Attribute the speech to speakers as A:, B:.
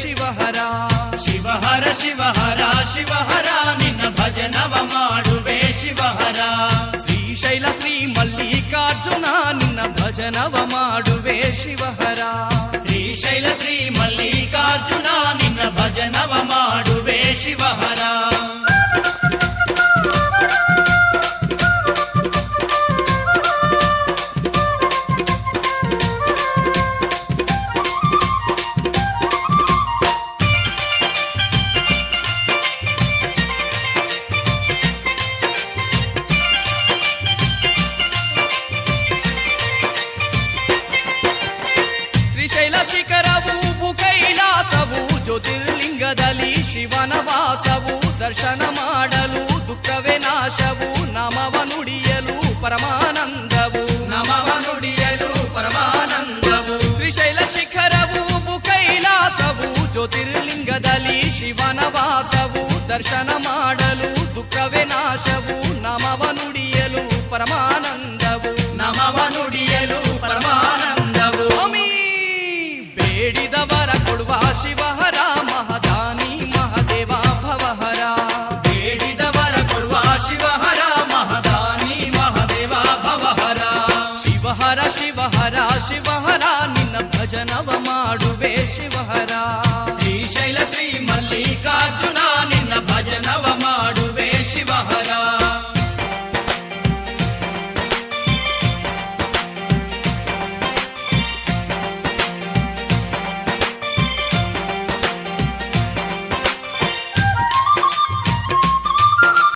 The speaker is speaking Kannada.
A: ಶಿವಹರ.
B: ಶಿವಹರ ಶಿವಹರ ಶಿವಹರ ನಿನ್ನ ಭಜನವ ಮಾಡುವೆ ಶಿವಹರ.
A: ಶ್ರೀಶೈಲ ಶ್ರೀ ಮಲ್ಲಿಕಾರ್ಜುನ ನಿನ್ನ ಭಜನವ ಮಾಡುವೆ ಶಿವಹರ.
B: ಶ್ರೀಶೈಲ ಶ್ರೀ ಮಲ್ಲಿಕಾರ್ಜುನ ನಿನ್ನ ಭಜನವ ಮಾಡುವೆ ಶಿವಹರ.
A: ಶ್ರೀಶೈಲ ಶಿಖರವು ಕೈಲಾಸವು ಜ್ಯೋತಿರ್ಲಿಂಗದಲ್ಲಿ ಶಿವನ ವಾಸವು. ದರ್ಶನ ಮಾಡಲು ದುಃಖವೇ ನಾಶವು ನಾಮವ ನುಡಿಯಲು ಪರಮಾನಂದವು.
B: ನಮವ ನುಡಿಯಲು ಪರಮಾನಂದವು.
A: ಶ್ರೀಶೈಲ ಶಿಖರವು ಕೈಲಾಸವು ಜ್ಯೋತಿರ್ಲಿಂಗದಲ್ಲಿ ಶಿವನ ವಾಸವು. ದರ್ಶನ ಮಾಡಲು ದುಃಖವೇ ನಾಶವು